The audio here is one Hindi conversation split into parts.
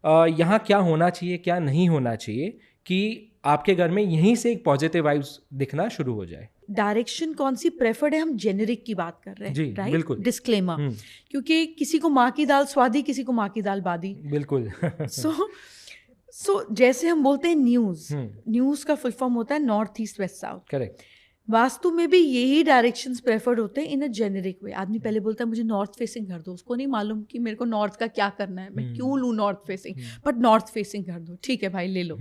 यहाँ क्या होना चाहिए क्या नहीं होना चाहिए कि आपके घर में यहीं से एक पॉजिटिव वाइब्स दिखना शुरू हो जाए? डायरेक्शन कौन सी प्रेफर्ड है, हम जेनेरिक की बात कर रहे हैं, जी, राइट? बिल्कुल। डिस्क्लेमर, क्योंकि किसी को माँ की दाल स्वादी, किसी को माँ की दाल बादी। बिल्कुल। सो जैसे हम बोलते हैं न्यूज़ का फुल फॉर्म होता है north east west south. Correct. Vastu में भी यही डायरेक्शंस प्रेफर्ड होते हैं इन अ जेनेरिक वे। आदमी पहले बोलता है मुझे नॉर्थ फेसिंग कर दो, उसको नहीं मालूम कि मेरे को नॉर्थ का क्या करना है, मैं क्यों लूँ north facing, but north facing कर दो, ठीक है भाई ले लो।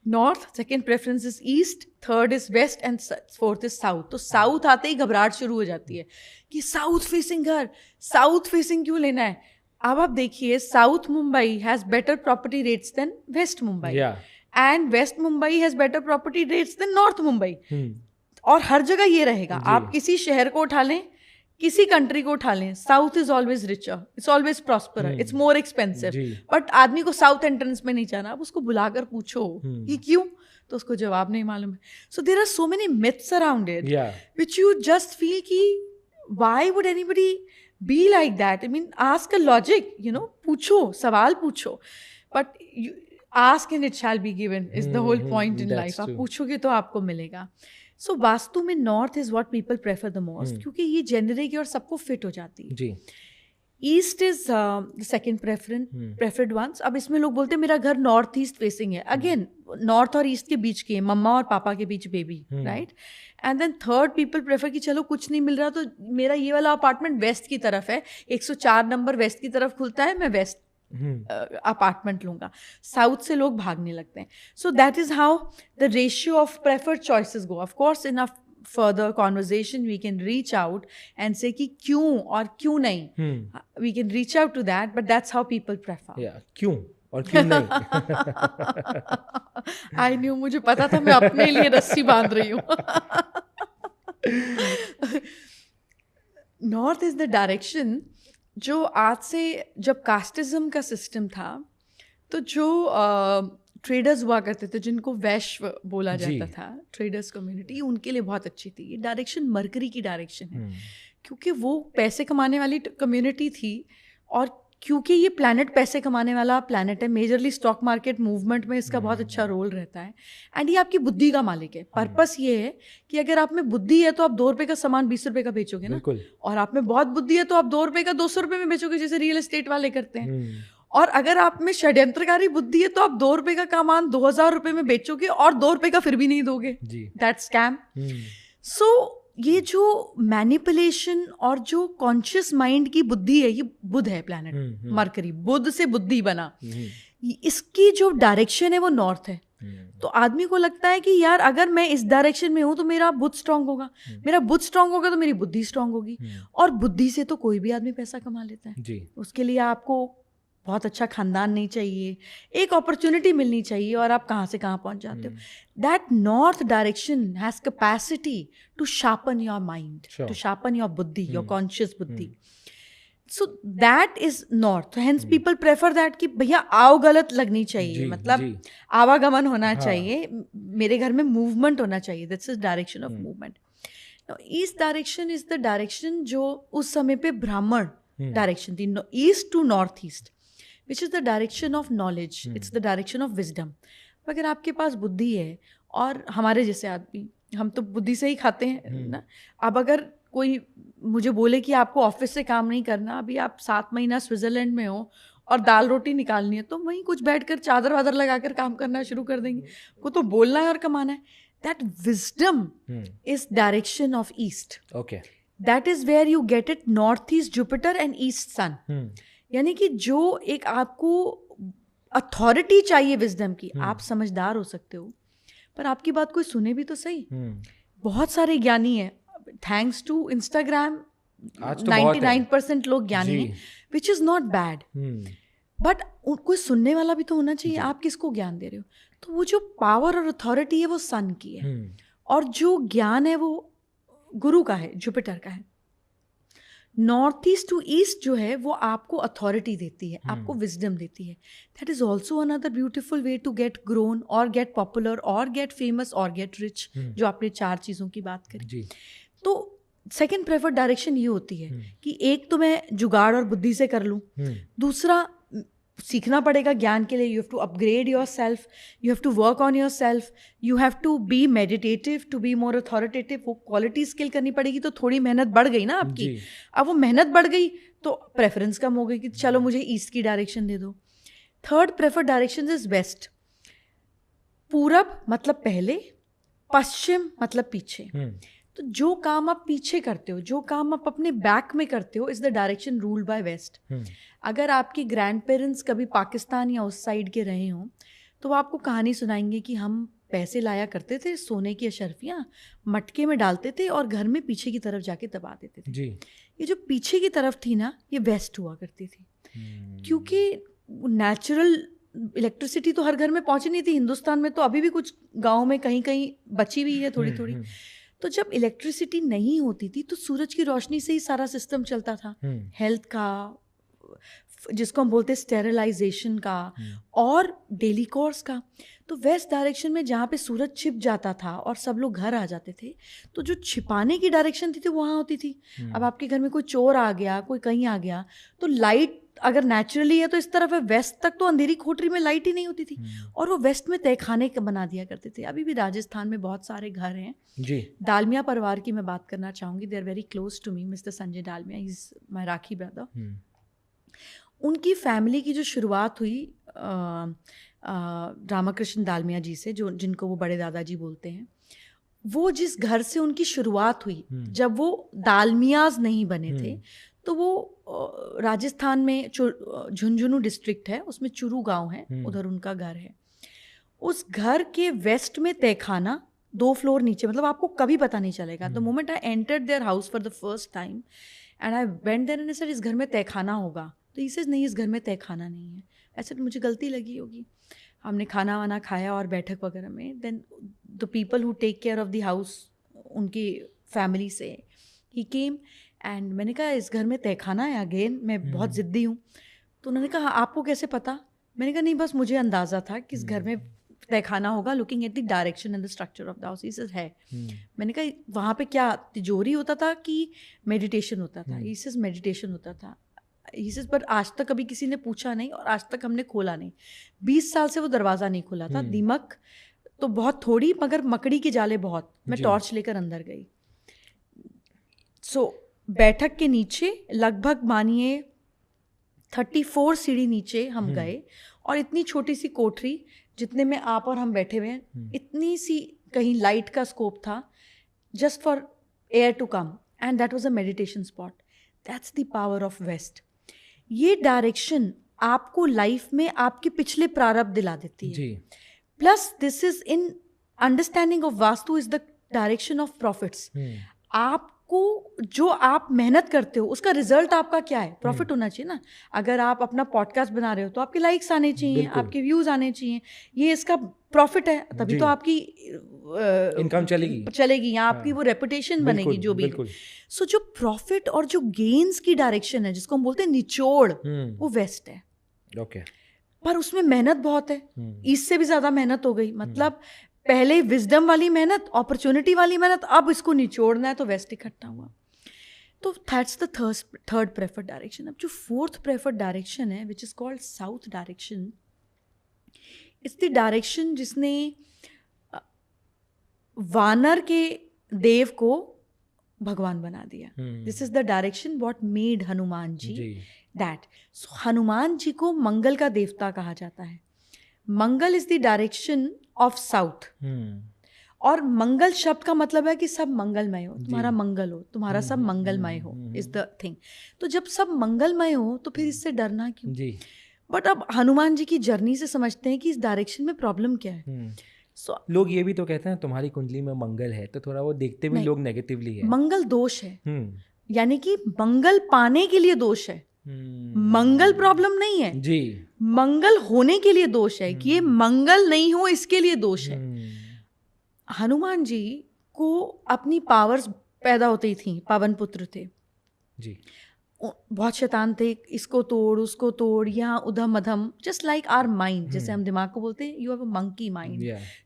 North, second preference is east, third is west and fourth is south. तो साउथ आते ही घबराहट शुरू हो जाती है कि साउथ फेसिंग घर, साउथ फेसिंग क्यों लेना है। अब आप देखिए, south Mumbai has better property rates than west Mumbai, and west Mumbai has better property rates than north Mumbai. और हर जगह ये रहेगा, आप किसी शहर को उठा लें, किसी कंट्री को उठा लें, south is always richer, it's always prosperous, it's more expensive. But आदमी को साउथ एंट्रेंस में नहीं जाना। अब उसको बुलाकर पूछो कि क्यों, तो उसको जवाब नहीं मालूम है। So there are so many myths around it which you just feel कि why would anybody be like that. I mean ask a logic, you know, पूछो, सवाल पूछो, but ask and it shall be given is the whole point in life. आप पूछोगे तो आपको मिलेगा। सो वास्तु में north is what people prefer the most, क्योंकि ये जेनरिक और सबको फिट हो जाती है। जी। East is second preferred ones. अब इसमें लोग बोलते हैं मेरा घर नॉर्थ ईस्ट फेसिंग है। अगेन नॉर्थ और ईस्ट के बीच की है, मम्मा और पापा के बीच baby, right? And then third people prefer कि चलो कुछ नहीं मिल रहा तो मेरा ये वाला अपार्टमेंट वेस्ट की तरफ है, 104 नंबर वेस्ट की तरफ खुलता है, मैं वेस्ट अपार्टमेंट लूंगा। साउथ से लोग भागने लगते हैं। So that is how the ratio of preferred choices go. Of course in a further conversation we can reach out and say कि क्यों और क्यों नहीं, we can reach out to that, but that's how people prefer. क्यों और क्यों नहीं। आई न्यू, मुझे पता था मैं अपने लिए रस्सी बांध रही हूँ। नॉर्थ इज द डायरेक्शन जो आज से, जब कास्टिज्म का सिस्टम था तो जो ट्रेडर्स हुआ करते थे, जिनको वैश्य बोला जाता था, ट्रेडर्स कम्युनिटी, उनके लिए बहुत अच्छी थी ये डायरेक्शन। मरकरी की डायरेक्शन है, क्योंकि वो पैसे कमाने वाली कम्युनिटी थी, और क्योंकि ये प्लैनेट पैसे कमाने वाला प्लैनेट है, मेजरली स्टॉक मार्केट मूवमेंट में इसका बहुत अच्छा रोल रहता है। एंड ये आपकी बुद्धि का मालिक है। पर्पस ये है कि अगर आप में बुद्धि है तो आप 2 रुपए का सामान 20 रुपए का बेचोगे ना, और आप में बहुत बुद्धि है तो आप 2 रुपए का 200 रुपए में बेचोगे, जैसे रियल एस्टेट वाले करते हैं। और अगर आप में षड्यंत्रकारी बुद्धि है तो आप 2 रुपए का सामान 2000 रुपए में बेचोगे और 2 रुपए का फिर भी नहीं दोगे, दैट्स स्कैम। सो ये जो मैनिपुलेशन और जो कॉन्शियस माइंड की बुद्धि है, ये बुध है प्लैनेट मरकरी, बुध से बुद्धि बना, इसकी जो डायरेक्शन है वो नॉर्थ है। तो आदमी को लगता है कि यार अगर मैं इस डायरेक्शन में हूं तो मेरा बुध स्ट्रांग होगा, मेरा बुध स्ट्रांग होगा तो मेरी बुद्धि स्ट्रांग होगी, और बुद्धि से तो कोई भी आदमी पैसा कमा लेता है। उसके लिए आपको बहुत अच्छा खानदान नहीं चाहिए, एक अपॉर्चुनिटी मिलनी चाहिए, और आप कहाँ से कहाँ पहुँच जाते हो। That north direction has capacity to sharpen your mind, to sharpen your बुद्धि, योर कॉन्शियस बुद्धि। So that is north, hence people prefer that कि भैया आओ गलत लगनी चाहिए, मतलब आवागमन होना चाहिए, मेरे घर में मूवमेंट होना चाहिए, that's is direction of movement. East direction is the direction जो उस समय पे ब्राह्मण डायरेक्शन थी, east to north east, which is the direction of knowledge, it's the direction of wisdom। अगर आपके पास बुद्धि है, और हमारे जैसे आदमी, हम तो बुद्धि से ही खाते हैं ना। अब अगर कोई मुझे बोले कि आपको ऑफिस से काम नहीं करना, अभी आप 7 महीना स्विट्जरलैंड में हो और दाल रोटी निकालनी है, तो वहीं कुछ बैठकर चादर वादर लगाकर काम करना शुरू कर देंगे। वो तो बोलना है और कमाना है। That wisdom is direction of east. Okay, that is where you get it, north east Jupiter and east sun. यानी कि जो एक आपको अथॉरिटी चाहिए विजडम की, आप समझदार हो सकते हो पर आपकी बात कोई सुने भी तो सही। बहुत सारे ज्ञानी हैं, थैंक्स टू इंस्टाग्राम 99% लोग ज्ञानी हैं, which is not bad, but कोई सुनने वाला भी तो होना चाहिए। आप किसको ज्ञान दे रहे हो? तो वो जो पावर और अथॉरिटी है वो सन की है, और जो ज्ञान है वो गुरु का है, जुपिटर का है। नॉर्थ ईस्ट टू ईस्ट जो है वो आपको अथॉरिटी देती है, आपको विजडम देती है। That is also another beautiful way to get grown और गेट पॉपुलर और गेट फेमस और गेट रिच, जो आपने 4 चीज़ों की बात करी। तो सेकेंड प्रेफर्ड डायरेक्शन ये होती है कि एक तो मैं जुगाड़ और बुद्धि से कर लूँ, दूसरा सीखना पड़ेगा ज्ञान के लिए. You have to upgrade yourself, you have to work on yourself, you have to be meditative to be more authoritative. वो क्वालिटी स्किल करनी पड़ेगी. तो थोड़ी मेहनत बढ़ गई ना आपकी. अब वो मेहनत बढ़ गई तो प्रेफरेंस कम हो गई कि चलो मुझे ईस्ट की डायरेक्शन दे दो. Third preferred direction is west. पूरब मतलब पहले, पश्चिम मतलब पीछे. तो जो काम आप पीछे करते हो, जो काम आप अपने बैक में करते हो, is the direction ruled by west. अगर आपके ग्रैंड पेरेंट्स कभी पाकिस्तान या उस साइड के रहे हों तो वो आपको कहानी सुनाएंगे कि हम पैसे लाया करते थे, सोने की अशरफियाँ मटके में डालते थे और घर में पीछे की तरफ जाके दबा देते थे. ये जो पीछे की तरफ थी ना, ये वेस्ट हुआ करती थी. क्योंकि नेचुरल इलेक्ट्रिसिटी तो हर घर में पहुंची नहीं थी. हिंदुस्तान में तो अभी भी कुछ गाँव में कहीं कहीं बची हुई है थोड़ी थोड़ी. तो जब इलेक्ट्रिसिटी नहीं होती थी तो सूरज की रोशनी से ही सारा सिस्टम चलता था. हेल्थ का, जिसको हम बोलते हैं स्टेरिलाइजेशन का, और डेली कोर्स का. तो वेस्ट डायरेक्शन में जहाँ पे सूरज छिप जाता था और सब लोग घर आ जाते थे, तो जो छिपाने की डायरेक्शन थी वो वहाँ होती थी. अब आपके घर में कोई चोर आ गया, कोई कहीं आ गया, तो लाइट अगर नेचुरली है तो इस तरफ है, वेस्ट तक तो अंधेरी कोठरी में लाइट ही नहीं होती थी. और वो वेस्ट में तहखाने बना दिया करते थे. अभी भी राजस्थान में बहुत सारे घर हैं जी. डालमिया परिवार की मैं बात करना चाहूँगी. They are very close to me. Mister Sanjay Dalmia, he is my rakhi brother. उनकी फैमिली की जो शुरुआत हुई रामाकृष्ण डालमिया जी से, जो जिनको वो बड़े दादाजी बोलते हैं, वो जिस घर से उनकी शुरुआत हुई, जब वो डालमियाज नहीं बने थे, तो वो राजस्थान में झुंझुनू डिस्ट्रिक्ट है, उसमें चुरू गांव है, उधर उनका घर है. उस घर के वेस्ट में तहखाना 2 फ्लोर नीचे, मतलब आपको कभी पता नहीं चलेगा. The moment I entered their house for the first time and I went there and I said इस घर में तहखाना होगा. तो इसे नहीं, इस घर में तहखाना नहीं है. ऐसे तो मुझे गलती लगी होगी. हमने खाना वाना खाया और बैठक वगैरह में, then the people who take care of the house, उनकी फैमिली से ही केम एंड मैंने कहा इस घर में तहखाना है. अगेन मैं बहुत ज़िद्दी हूँ. तो उन्होंने कहा आपको कैसे पता? मैंने कहा नहीं, बस मुझे अंदाज़ा था कि इस घर में तहखाना होगा, looking at the direction and the structure of the house. इस है. मैंने कहा वहाँ पे क्या तिजोरी होता था कि मेडिटेशन होता था? इस मेडिटेशन होता था. इस पर आज तक कभी किसी ने पूछा नहीं और आज तक हमने खोला नहीं. 20 साल से वो दरवाज़ा नहीं खुला था. दीमक तो बहुत थोड़ी, मगर मकड़ी की जाले बहुत. मैं टॉर्च लेकर अंदर गई. सो बैठक के नीचे लगभग मानिए 34 सीढ़ी नीचे हम गए और इतनी छोटी सी कोठरी जितने में आप और हम बैठे हुए हैं, इतनी सी कहीं लाइट का स्कोप था, just for air to come, and that was a meditation spot. That's the power of west. ये डायरेक्शन आपको लाइफ में आपके पिछले प्रारब्ध दिला देती है. Plus this is in understanding of vastu is the direction of profits. आपको जो आप मेहनत करते हो उसका रिजल्ट आपका क्या है? प्रॉफिट होना चाहिए ना. अगर आप अपना पॉडकास्ट बना रहे हो तो आपके लाइक्स आने चाहिए, आपके व्यूज आने चाहिए. ये इसका प्रॉफिट है, तभी तो आपकी इनकम चलेगी या आपकी वो रेपुटेशन बनेगी जो भी. सो जो प्रॉफिट और जो गेन्स की डायरेक्शन है, जिसको हम बोलते हैं निचोड़, वो वेस्ट है. ओके. पर उसमें मेहनत बहुत है. इससे भी ज्यादा मेहनत हो गई. मतलब पहले विजडम वाली मेहनत, अपॉर्चुनिटी वाली मेहनत, अब इसको निचोड़ना है, तो वेस्ट इकट्ठा हुआ. तो that's the third preferred direction. अब जो फोर्थ प्रेफर्ड डायरेक्शन है, which is called south direction, it's the direction जिसने वानर के देव को भगवान बना दिया. This is the direction what made Hanuman ji that. So Hanuman ji को मंगल का देवता कहा जाता है. Mangal is the direction of south. और मंगल शब्द का मतलब है कि सब मंगलमय हो, तुम्हारा मंगल हो, तुम्हारा सब मंगलमय हो, इज द थिंग. तो जब सब मंगलमय हो तो फिर इससे डरना क्यों? बट अब हनुमान जी की जर्नी से समझते हैं कि इस डायरेक्शन में प्रॉब्लम क्या है. लोग ये भी तो कहते हैं तुम्हारी कुंडली में मंगल है, तो थोड़ा वो देखते भी लोग नेगेटिवली है. मंगल दोष है, यानी कि मंगल पाने के लिए दोष है. मंगल प्रॉब्लम नहीं है जी. मंगल होने के लिए दोष है कि ये मंगल नहीं हो, इसके लिए दोष है. हनुमान जी को अपनी पावर्स पैदा होती थी, पावन पुत्र थे जी. बहुत शैतान थे, इसको तोड़ उसको तोड़, यहाँ उधम अधम, जस्ट लाइक आवर माइंड. जैसे हम दिमाग को बोलते हैं you have a monkey mind.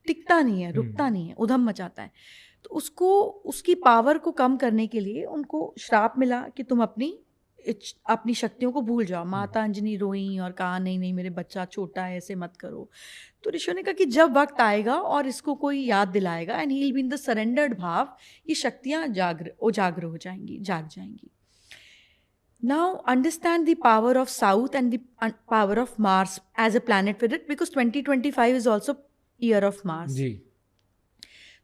टिकता नहीं है, रुकता नहीं है, उधम मचाता है. तो उसको, उसकी पावर को कम करने के लिए उनको श्राप मिला कि तुम अपनी अपनी शक्तियों को भूल जाओ। माता अंजनी रोई और कहा नहीं नहीं मेरे बच्चा छोटा है, ऐसे मत करो। तो ऋषियों ने कहा कि जब वक्त आएगा और इसको कोई याद दिलाएगा and he will be in the surrendered भाव, ये शक्तियाँ उजागर हो जाएंगी, जाग जाएंगी। Now understand the power of South and the power of Mars as a planet with it, because 2025 is also year of Mars. जी।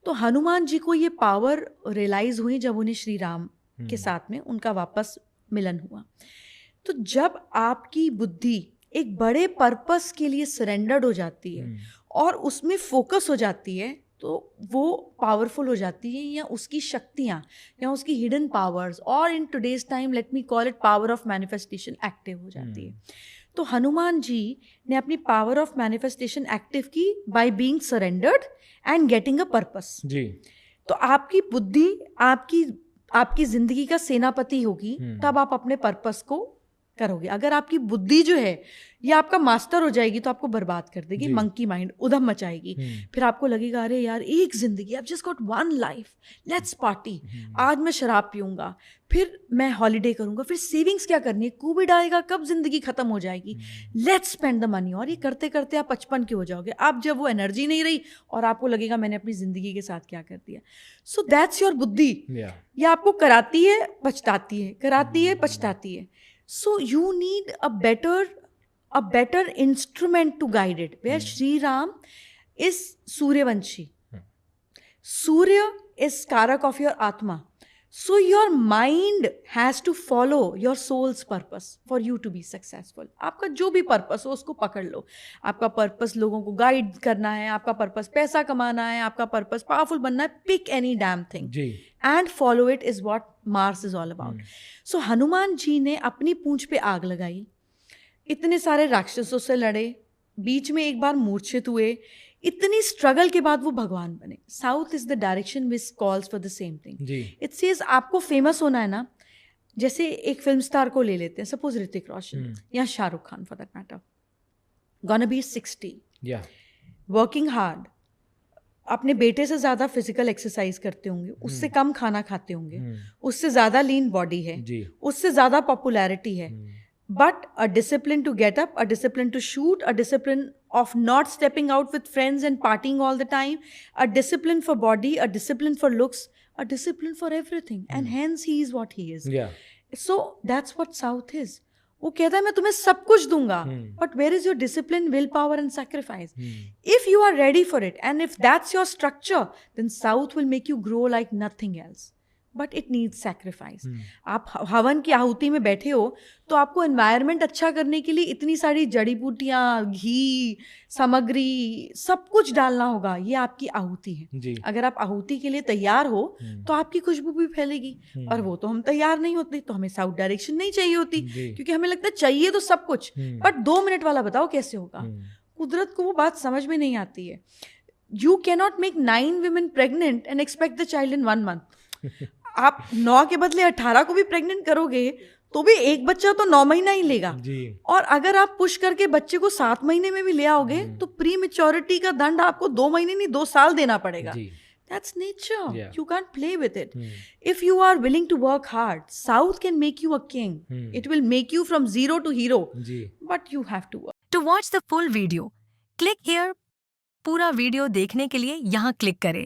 तो हनुमान जी को ये पावर रियलाइज हुई जब उन्हें श्री राम के साथ में उनका वापस मिलन हुआ। तो जब आपकी बुद्धि एक बड़े पर्पस के लिए सरेंडर्ड हो जाती है और उसमें फोकस हो जाती है, तो वो पावरफुल हो जाती है, या उसकी शक्तियाँ या उसकी हिडन पावर्स, और in today's time let me call it power of manifestation, active हो जाती है। तो हनुमान जी ने अपनी पावर ऑफ मैनिफेस्टेशन एक्टिव की by being surrendered and getting a purpose. जी। तो आपकी बुद्धि आपकी जिंदगी का सेनापति होगी, तब आप अपने पर्पस को करोगे। अगर आपकी बुद्धि जो है ये आपका मास्टर हो जाएगी तो आपको बर्बाद कर देगी, मंकी माइंड उधम मचाएगी। फिर आपको लगेगा अरे यार एक जिंदगी, I just got one life, let's party, आज मैं शराब पीऊंगा, फिर मैं हॉलीडे करूंगा, फिर सेविंग्स क्या करनी है, कोविड आएगा, कब जिंदगी खत्म हो जाएगी, लेट्स स्पेंड द मनी। और ये करते करते आप 55 के हो जाओगे। अब जब वो एनर्जी नहीं रही और आपको लगेगा मैंने अपनी जिंदगी के साथ क्या कर दिया। सो दैट्स योर बुद्धि। ये आपको कराती है, पछताती है, कराती है, पछताती है। So you need a better instrument to guide it. Where Shri Ram is Suryavanshi. Surya is Karak of your Atma. So your mind has to follow your soul's purpose for you to be successful. आपका जो भी पर्पस हो उसको पकड़ लो। आपका पर्पस लोगों को गाइड करना है, आपका पर्पस पैसा कमाना है, आपका पर्पस पावरफुल बनना है, pick any damn thing and follow it, is what Mars is all about. So Hanuman ji ने अपनी पूंछ पे आग लगाई, इतने सारे राक्षसों से लड़े, बीच में एक बार मूर्छित हुए, इतनी स्ट्रगल के बाद वो भगवान बने। South is the direction which calls for the same thing. It says आपको फेमस होना है ना, जैसे एक फिल्म स्टार को ले लेते हैं, सपोज ऋतिक रोशन या Shahrukh Khan for that matter, gonna be 60, working hard, अपने बेटे से ज़्यादा फिजिकल एक्सरसाइज करते होंगे, उससे कम खाना खाते होंगे, उससे ज़्यादा लीन बॉडी है, उससे ज़्यादा पॉपुलैरिटी है, but a discipline to get up, a discipline to shoot, a discipline of not stepping out with friends and partying all the time, a discipline for body, a discipline for looks, a discipline for everything, and hence he is what he is. So that's what South is. वो कहता है मैं तुम्हें सब कुछ दूंगा, but where is your discipline, willpower and sacrifice? If you are ready for it and if that's your structure, then South will make you grow like nothing else. But it needs sacrifice. आप हवन की आहुति में बैठे हो तो आपको एनवायरनमेंट अच्छा करने के लिए इतनी सारी जड़ी बूटियाँ, घी, सामग्री, सब कुछ डालना होगा। ये आपकी आहुति है। अगर आप आहुति के लिए तैयार हो तो आपकी खुशबू भी फैलेगी, और वो तो हम तैयार नहीं होते, तो हमें साउथ डायरेक्शन नहीं चाहिए होती, क्योंकि हमें लगता है चाहिए तो सब कुछ, बट 2 मिनट वाला बताओ कैसे होगा। कुदरत को वो बात समझ में नहीं आती है। You cannot make 9 women pregnant and expect the child in 1 month. आप 9 के बदले 18 को भी प्रेग्नेंट करोगे तो भी एक बच्चा तो 9 महीना ही लेगा, और अगर आप पुश करके बच्चे को 7 महीने में भी ले आओगे तो प्री मैच्योरिटी का दंड आपको 2 महीने नहीं 2 साल देना पड़ेगा। That's nature. You can't play with it. If you are willing to work hard, South can make you a king. It will make you from zero to hero. But you have to work. To watch the full video, click here. पूरा वीडियो देखने के लिए यहाँ क्लिक करें।